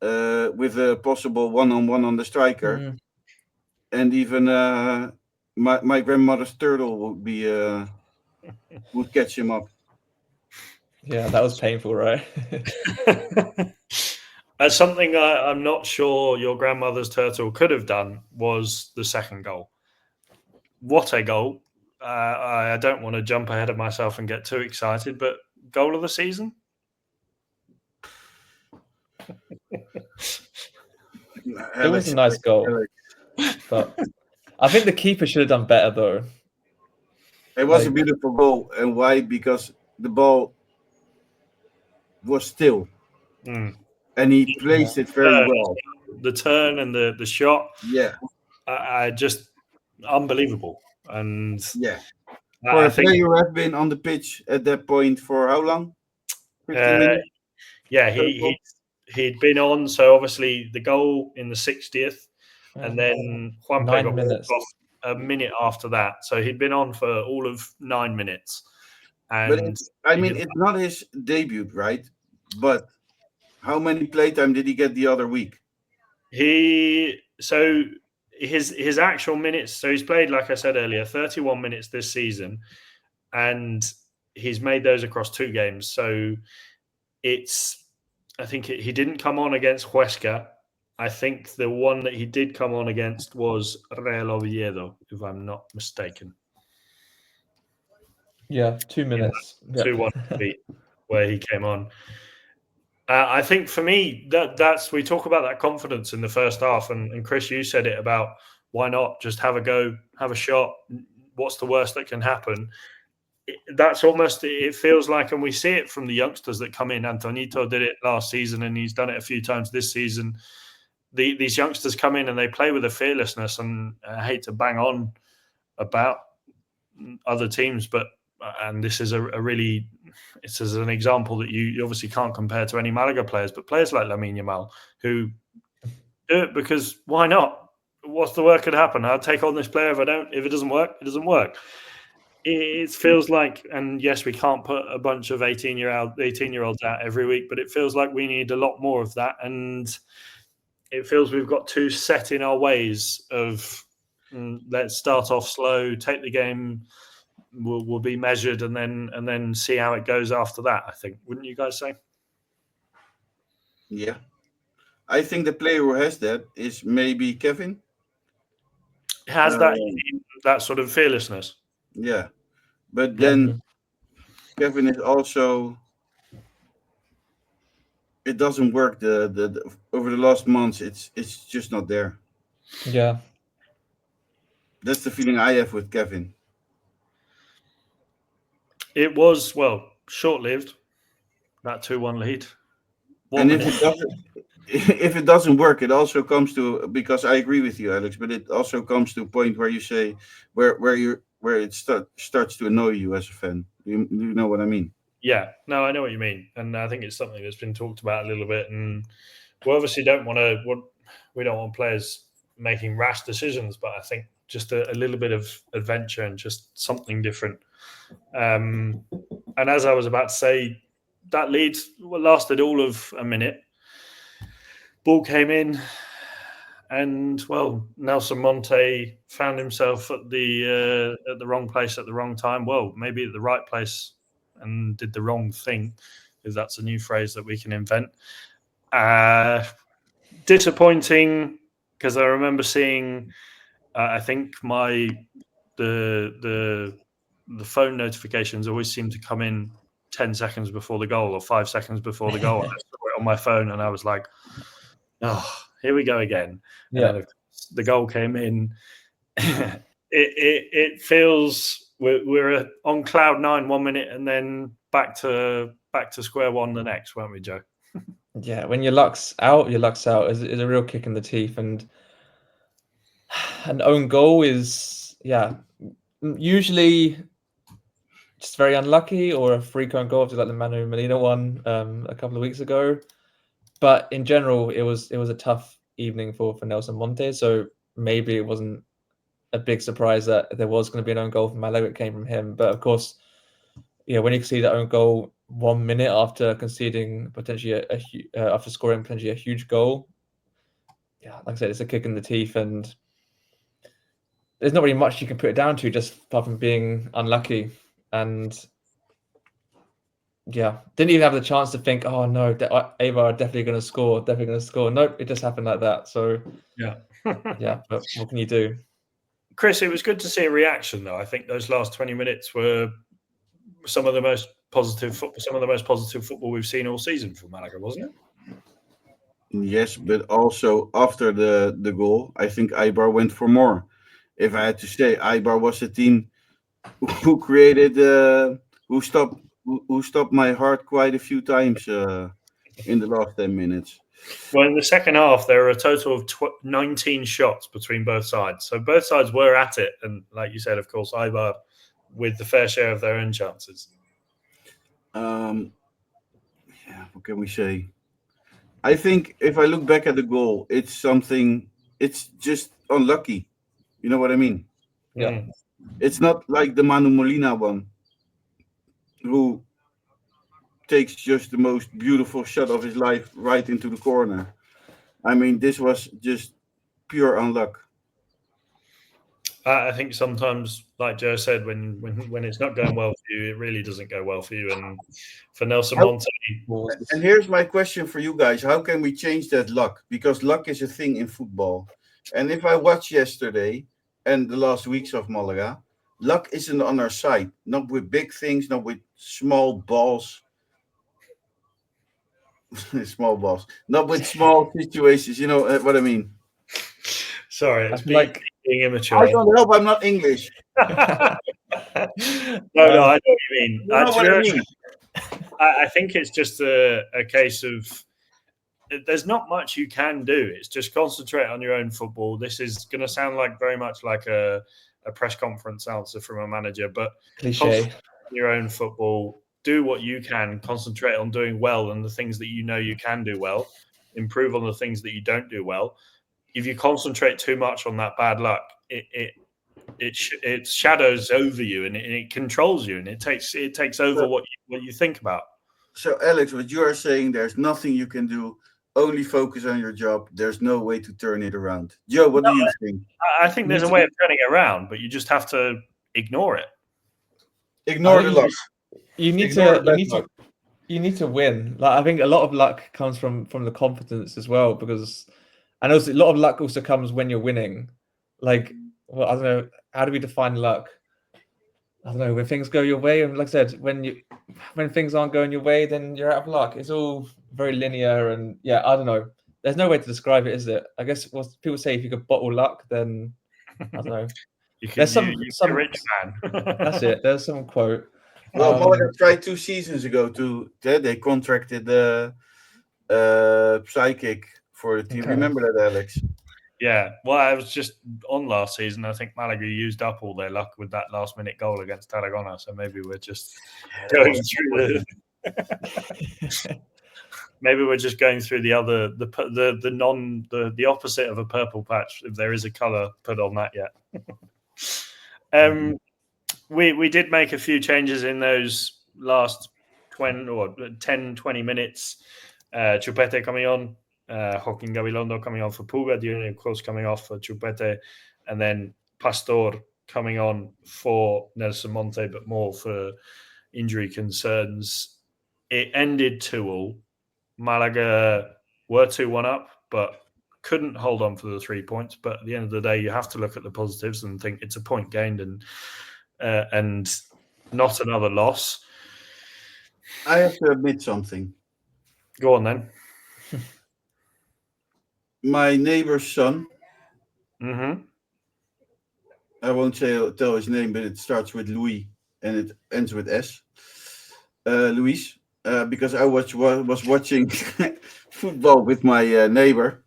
with a possible one-on-one on the striker, and even my grandmother's turtle would catch him up. Yeah, that was painful, right? That's something I'm not sure your grandmother's turtle could have done was the second goal. What a goal. I don't want to jump ahead of myself and get too excited, but goal of the season? It was a nice goal. But I think the keeper should have done better, though. It was a beautiful goal. And why? Because the ball was still. And he placed it very well. The turn and the shot. Yeah. Just unbelievable. And yeah. For a player who had been on the pitch at that point for how long? 15 minutes? Yeah, he'd been on. So obviously the goal in the 60th, and then Juan got off a minute after that. So he'd been on for all of 9 minutes. And but it's not his debut, right? But how many playtime did he get the other week? His actual minutes. So he's played, like I said earlier, 31 minutes this season, and he's made those across 2 games. So I think he didn't come on against Huesca. I think the one that he did come on against was Real Oviedo, if I'm not mistaken. Yeah, 2 minutes. 2-1 where he came on. I think for me, that's we talk about that confidence in the first half, and Chris, you said it about why not just have a go, have a shot. What's the worst that can happen? That's almost, it feels like, and we see it from the youngsters that come in. Antonito did it last season, and he's done it a few times this season. These youngsters come in and they play with a fearlessness, and I hate to bang on about other teams, but and this is it's as an example that you obviously can't compare to any Malaga players, but players like Lamine Yamal who do it because why not? What's the worst could happen? I'll take on this player if it doesn't work, it doesn't work. It feels like, and yes, we can't put a bunch of 18-year-olds out every week, but it feels like we need a lot more of that. And it feels we've got too set in our ways of let's start off slow, take the game, we'll be measured, and then see how it goes after that. I think, wouldn't you guys say? Yeah, I think the player who has that is maybe Kevin. Has that sort of fearlessness? Yeah, but then Kevin is also. It doesn't work. The over the last months, it's just not there. Yeah. That's the feeling I have with Kevin. It was, well, short-lived, that 2-1 lead. And if it doesn't work, it also comes to, because I agree with you, Alex, but it also comes to a point where you say where it starts to annoy you as a fan. You know what I mean? Yeah, no, I know what you mean, and I think it's something that's been talked about a little bit. And we obviously don't want players making rash decisions, but I think just a little bit of adventure and just something different. And as I was about to say, that lead lasted all of a minute. Ball came in, and well, Nelson Monte found himself at the wrong place at the wrong time. Well, maybe at the right place and did the wrong thing, if that's a new phrase that we can invent. Disappointing, because I remember seeing, I think the phone notifications always seem to come in 10 seconds before the goal or 5 seconds before the goal. I saw it on my phone and I was like, oh, here we go again. Yeah. And then the goal came in. It feels we're on cloud 9 1 minute and then back to square one the next, weren't we, Joe? Yeah, when your luck's out is a real kick in the teeth, and an own goal is usually just very unlucky, or a free own goal, just like the Manu Molina one a couple of weeks ago. But in general, it was a tough evening for Nelson Monte, so maybe it wasn't a big surprise that there was going to be an own goal from Malaga. It came from him, but of course, when you can see that own goal 1 minute after conceding potentially after scoring potentially a huge goal, like I said, it's a kick in the teeth, and there's not really much you can put it down to, just apart from being unlucky. And didn't even have the chance to think, oh no, Eibar are definitely going to score. Nope, it just happened like that. So but what can you do? Chris, it was good to see a reaction, though. I think those last 20 minutes were some of the most positive football we've seen all season from Malaga, wasn't it? Yes, but also after the goal, I think Eibar went for more. If I had to say, Eibar was the team who created, who stopped my heart quite a few times in the last 10 minutes. Well, in the second half, there were a total of 19 shots between both sides. So both sides were at it. And like you said, of course, Eibar with the fair share of their own chances. What can we say? I think if I look back at the goal, it's just unlucky. You know what I mean? Yeah. It's not like the Manu Molina one, who takes just the most beautiful shot of his life right into the corner. I mean, this was just pure unluck. I think sometimes, like Joe said, when it's not going well for you, it really doesn't go well for you. And for Nelson Monte, and here's my question for you guys: how can we change that luck? Because luck is a thing in football. And if I watched yesterday and the last weeks of Malaga, luck isn't on our side. Not with big things, not with small balls. Small balls, not with small situations. You know what I mean? Sorry, it's being immature. I don't help. I'm not English. No, I know what you mean. You know what I mean? I think it's just a case of there's not much you can do. It's just concentrate on your own football. This is going to sound like very much like a press conference answer from a manager, but cliche. On your own football, do what you can, concentrate on doing well and the things that you know you can do well, improve on the things that you don't do well. If you concentrate too much on that bad luck, it shadows over you and it controls you and it takes over what you think about. So, Alex, what you are saying, there's nothing you can do. Only focus on your job. There's no way to turn it around. Joe, what do you think? I think there's a way of turning it around, but you just have to ignore it. Ignore the luck. You need Ignore to. the bad luck. You need to win. Like, I think a lot of luck comes from the confidence as well, because, and also a lot of luck also comes when you're winning. Like, well, I don't know, how do we define luck? I don't know, when things go your way, and like I said, when things aren't going your way, then you're out of luck. It's all very linear, and yeah, I don't know. There's no way to describe it, is it? I guess what people say, if you could bottle luck, then I don't know. There's some rich man. That's it. There's some quote. Well, Malaga tried 2 seasons ago they contracted the psychic for the team. Okay. Remember that, Alex? Yeah. Well, I was just on last season. I think Malaga used up all their luck with that last-minute goal against Tarragona. So maybe we're just going through maybe we're just going through the opposite of a purple patch, if there is a colour put on that yet. We did make a few changes in those last 10-20 minutes. Chupete coming on, Joaquin Gabilondo coming on for Puga, Dionne Kroos coming off for Chupete, and then Pastor coming on for Nelson Monte, but more for injury concerns. It ended 2-2. Malaga were 2-1 up, but couldn't hold on for the 3 points. But at the end of the day, you have to look at the positives and think it's a point gained and not another loss. I have to admit something. Go on then. My neighbor's son. Mm-hmm. I won't tell his name, but it starts with Louis and it ends with S. Luis, because I was watching football with my neighbor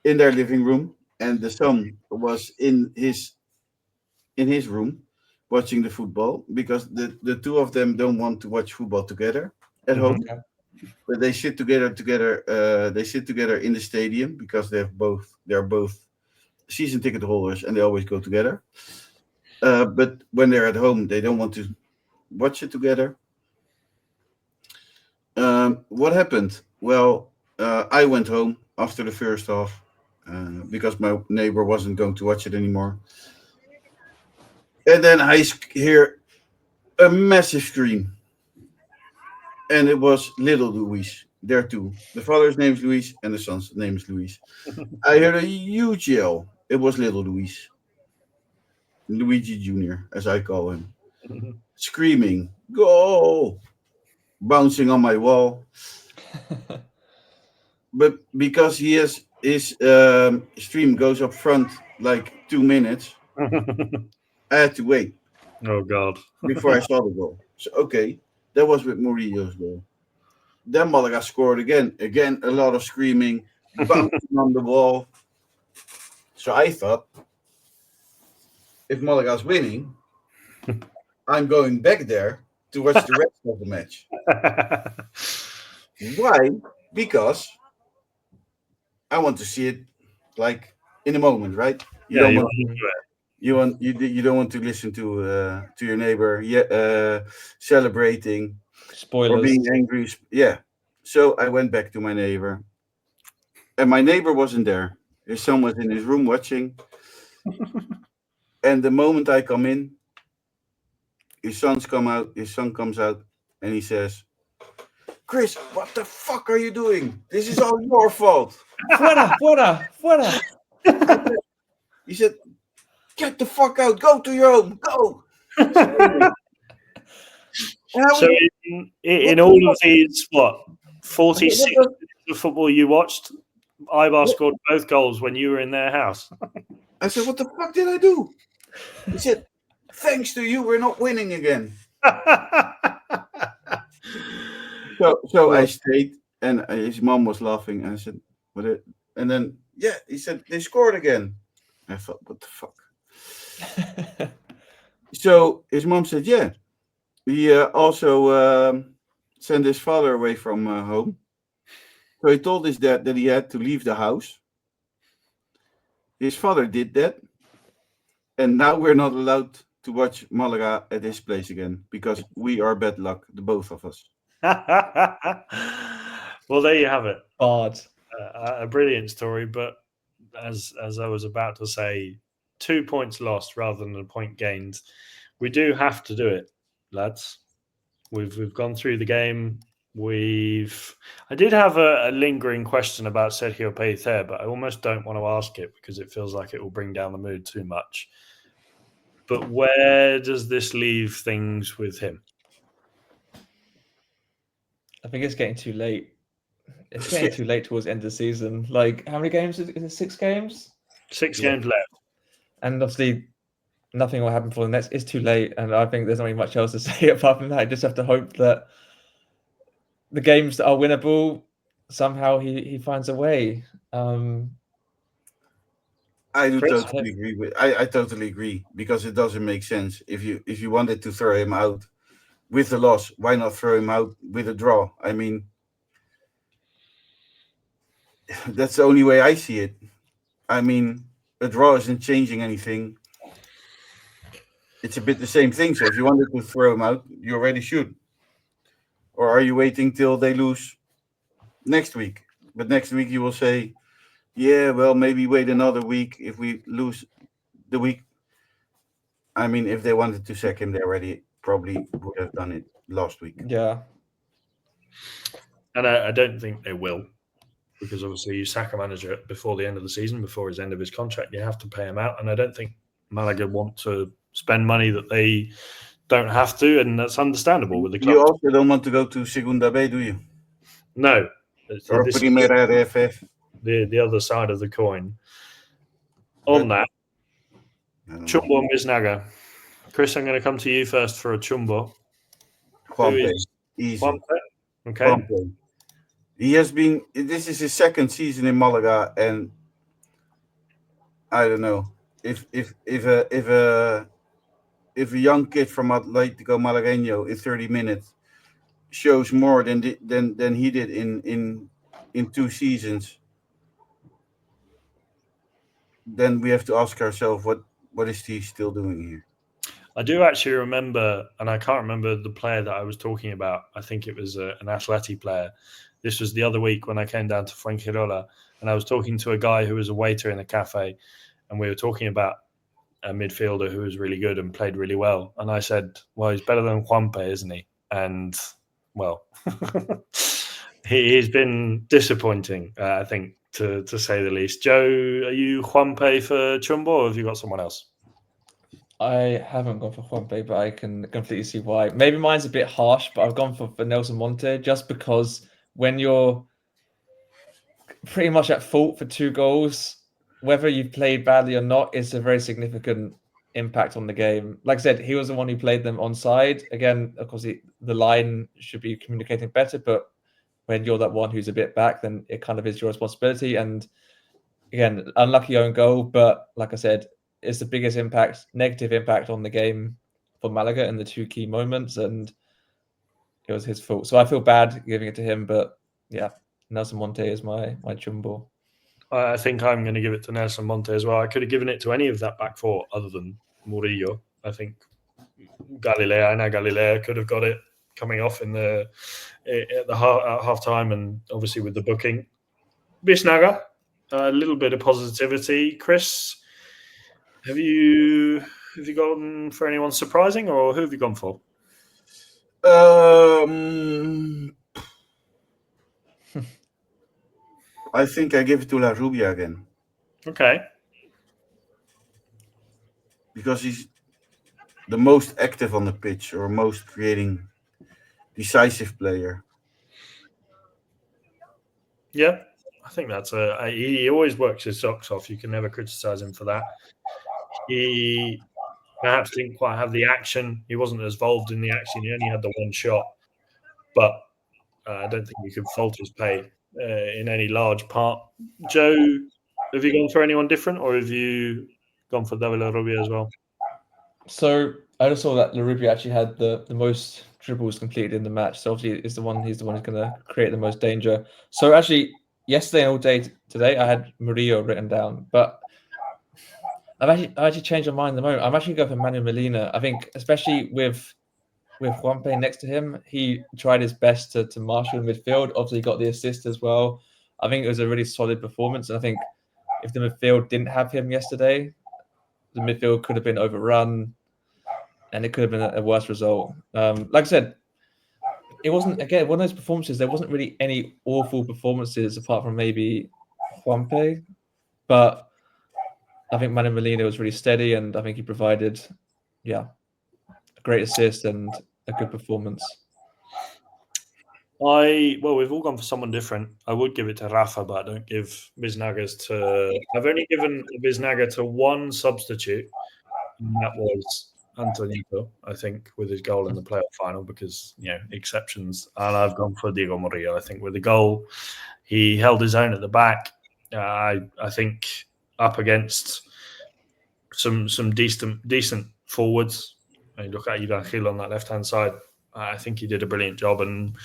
in their living room, and the son was in his room watching the football, because the two of them don't want to watch football together at home, but they sit together. They sit together in the stadium because they're both season ticket holders and they always go together. But when they're at home, they don't want to watch it together. What happened? Well, I went home after the first half because my neighbor wasn't going to watch it anymore. And then I hear a massive scream. And it was little Luis. There too. The father's name is Luis and the son's name is Luis. I heard a huge yell. It was little Luis. Luigi Jr., as I call him. Screaming, goal! Bouncing on my wall. But because he has his stream goes up front like 2 minutes, I had to wait. Oh, God. Before I saw the goal. So, okay, that was with Murillo's goal. Then Malaga scored again. Again, a lot of screaming, bouncing on the wall. So I thought, if Malaga's winning, I'm going back there to watch the rest of the match. Why? Because I want to see it like in a moment, right? You don't want to listen to your neighbor celebrating Spoilers. or being angry. Yeah. So I went back to my neighbor, and my neighbor wasn't there. His son was in his room watching. And the moment I come in, his son comes out, and he says, "Chris, what the fuck are you doing? This is all your fault." Fuera. He said, "Get the fuck out. Go to your home. Go." So in all of these, 46 minutes of football you watched, Eibar scored both goals when you were in their house. I said, "What the fuck did I do?" He said, "Thanks to you, we're not winning again." So I stayed, and his mom was laughing, and I said, "What?" And then he said they scored again. I thought, "What the fuck?" So his mom said, "Yeah." He also sent his father away from home. So he told his dad that he had to leave the house. His father did that. And now we're not allowed to watch Malaga at his place again because we are bad luck, the both of us. Well, there you have it. Bard. A brilliant story, but as I was about to say, 2 points lost rather than a point gained. We do have to do it, lads. We've gone through the game. I did have a lingering question about Sergio Pellicer, but I almost don't want to ask it because it feels like it will bring down the mood too much. But where does this leave things with him? I think it's getting too late. It's getting too late towards the end of the season. Like, how many games is it? 6 games? 6 games left. And obviously, nothing will happen for the next. It's too late, and I think there's not really much else to say apart from that. I just have to hope that the games that are winnable, somehow he finds a way. I do Chris? totally agree with. I totally agree because it doesn't make sense. If you wanted to throw him out with the loss, why not throw him out with a draw? I mean, that's the only way I see it. I mean, a draw isn't changing anything. It's a bit the same thing. So if you wanted to throw him out, you already should. Or are you waiting till they lose next week? But next week you will say, yeah, well, maybe wait another week if we lose the week. I mean, if they wanted to sack him, they already probably would have done it last week. Yeah. And I don't think they will, because obviously you sack a manager before the end of the season, before his end of his contract, you have to pay him out. And I don't think Malaga want to spend money that they don't have to, and that's understandable with the club. You also don't want to go to Segunda B, do you? No. Or This is Primera RFF. the other side of the coin. On that, Chumbo and Biznaga. Chris, I'm going to come to you first for a Chumbo. Juanpe. Easy. Juanpe? Okay. Juanpe. He has been. This is his second season in Malaga, and I don't know if a young kid from Atletico Malagueño in 30 minutes shows more than he did in 2 seasons, then we have to ask ourselves what is he still doing here? I do actually remember, and I can't remember the player that I was talking about. I think it was an Atleti player. This was the other week when I came down to Fuengirola, and I was talking to a guy who was a waiter in a cafe, and we were talking about a midfielder who was really good and played really well. And I said, well, he's better than Juanpe, isn't he? And, well, he's been disappointing, I think, to say the least. Joe, are you Juanpe for Chumbo, or have you got someone else? I haven't gone for Juanpe, but I can completely see why. Maybe mine's a bit harsh, but I've gone for Nelson Monte just because when you're pretty much at fault for 2 goals, whether you've played badly or not, it's a very significant impact on the game. Like I said, he was the one who played them onside. Again, of course, the line should be communicating better, but when you're that one who's a bit back, then it kind of is your responsibility. And again, unlucky own goal, but like I said, it's the biggest negative impact on the game for Malaga in the 2 key moments, and it was his fault. So I feel bad giving it to him, but yeah, Nelson Monte is my Chumbo. I think I'm going to give it to Nelson Monte as well. I could have given it to any of that back 4 other than Murillo. I think Galilea could have got it coming off at half time, and obviously with the booking. Biznaga, a little bit of positivity. Chris, have you gone for anyone surprising, or who have you gone for? I think I give it to La Rubia again. Okay. Because he's the most active on the pitch, or most creating decisive player. Yeah, I think that's he always works his socks off. You can never criticize him for that. He perhaps didn't quite have the action. He wasn't as involved in the action. He only had the 1 shot. But I don't think you could fault his pay in any large part. Joe, have you gone for anyone different, or have you gone for David La Rubia as well? So I just saw that La Rubia actually had the most dribbles completed in the match. So obviously he's the one who's going to create the most danger. So actually, yesterday and all day today, I had Murillo written down, but I actually changed my mind at the moment. I'm actually going for Manuel Molina. I think, especially with with Juanpe next to him, he tried his best to marshal midfield. Obviously, he got the assist as well. I think it was a really solid performance. And I think if the midfield didn't have him yesterday, the midfield could have been overrun and it could have been a worse result. Like I said, it wasn't, again, one of those performances, there wasn't really any awful performances apart from maybe Juanpe. But I think Manu Molina was really steady and I think he provided, a great assist and a good performance. We've all gone for someone different. I would give it to Rafa, but I don't give Biznaga's to. I've only given Biznaga to one substitute, and that was Antonito, I think, with his goal in the playoff final, because exceptions. And I've gone for Diego Murillo. I think with the goal, he held his own at the back. I think up against some decent forwards. I mean, look at Ivan Gil on that left hand side. I think he did a brilliant job, and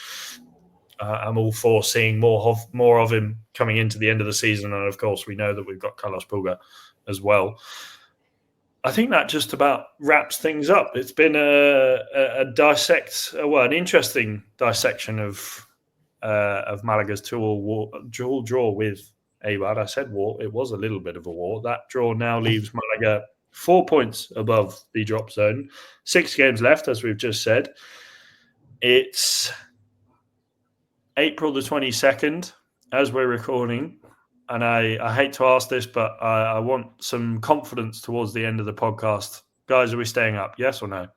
I'm all for seeing more of him coming into the end of the season. And of course, we know that we've got Carlos Puga as well. I think that just about wraps things up. It's been an interesting dissection of Malaga's 2-2 draw with Eibar. I said war. It was a little bit of a war. That draw now leaves Malaga 4 points above the drop zone. 6 games left, as we've just said. It's April the 22nd, as we're recording. And I hate to ask this, but I want some confidence towards the end of the podcast. Guys, are we staying up? Yes or no?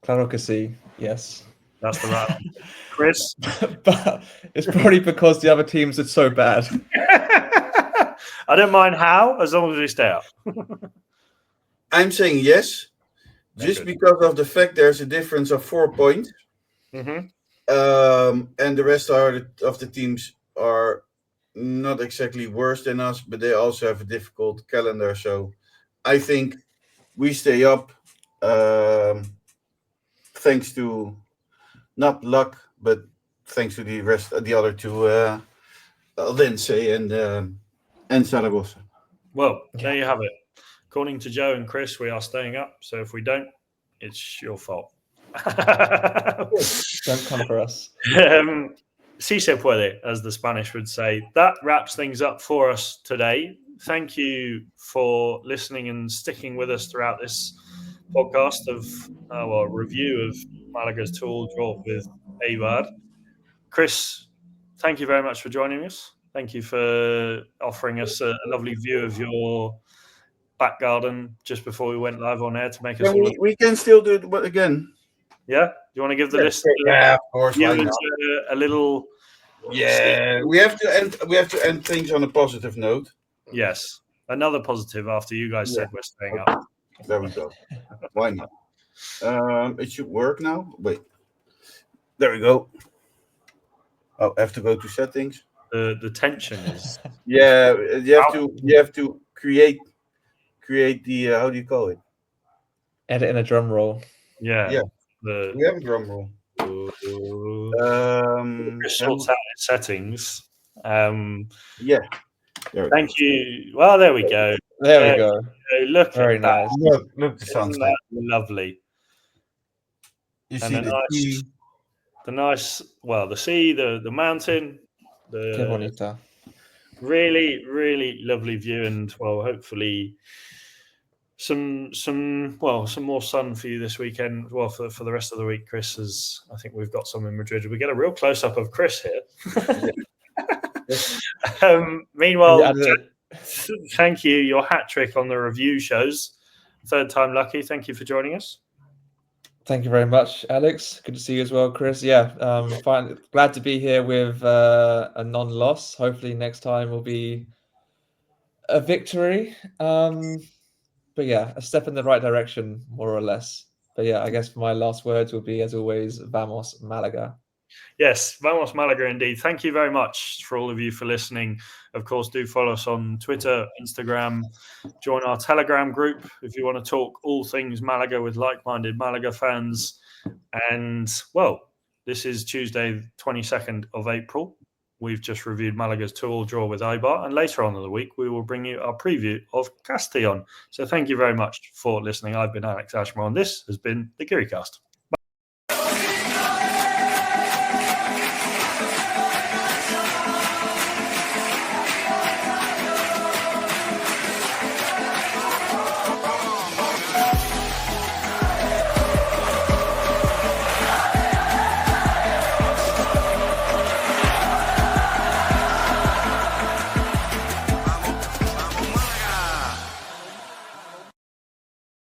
Claro que sí. Yes. That's the right one. Chris? But it's probably because the other teams are so bad. I don't mind how, as long as we stay up. I'm saying yes, just because of the fact there's a difference of 4 points. Mm-hmm. And the rest of the teams are not exactly worse than us, but they also have a difficult calendar. So I think we stay up, thanks to not luck, but thanks to the other two, Odense and Zaragoza. Well, there you have it. According to Joe and Chris, we are staying up. So if we don't, it's your fault. Don't come for us. Si se puede, as the Spanish would say. That wraps things up for us today. Thank you for listening and sticking with us throughout this podcast of our review of Malaga's 2-2 draw with Eibar. Chris, thank you very much for joining us. Thank you for offering us a lovely view of your back garden just before we went live on air to make us we can still do it again. Yeah? Do you want to give the listeners of course, a little? Yeah, we have to end things on a positive note. Yes, another positive after you guys said we're staying up. There we go. Why not? It should work now. Wait, there we go. Oh, I have to go to settings. The tension is. Yeah, you have to create the how do you call it? Edit in a drum roll. Yeah. We have a drum roll. Sorts out its settings. Yeah. Thank you. Well, there we go. There we go. Look, very at nice. That. Look, the Isn't that lovely. You see the sea. The sea, the mountain, Qué bonita. Really, really lovely view, and hopefully some more sun for you this weekend. Well, for the rest of the week, Chris, as I think we've got some in Madrid. We get a real close up of Chris here. Meanwhile, thank you. Your hat trick on the review shows. 3rd time lucky. Thank you for joining us. Thank you very much, Alex. Good to see you as well, Chris. Yeah, glad to be here with a non-loss. Hopefully next time will be a victory. But yeah, a step in the right direction, more or less. But yeah, I guess my last words will be, as always, Vamos Malaga. Yes, Vamos Malaga indeed. Thank you very much for all of you for listening. Of course, do follow us on Twitter, Instagram. Join our Telegram group if you want to talk all things Malaga with like-minded Malaga fans. And, well, this is Tuesday, 22nd of April. We've just reviewed Malaga's 2-2 draw with Eibar. And later on in the week, we will bring you our preview of Castellón. So thank you very much for listening. I've been Alex Ashmore, and this has been the Kiricast.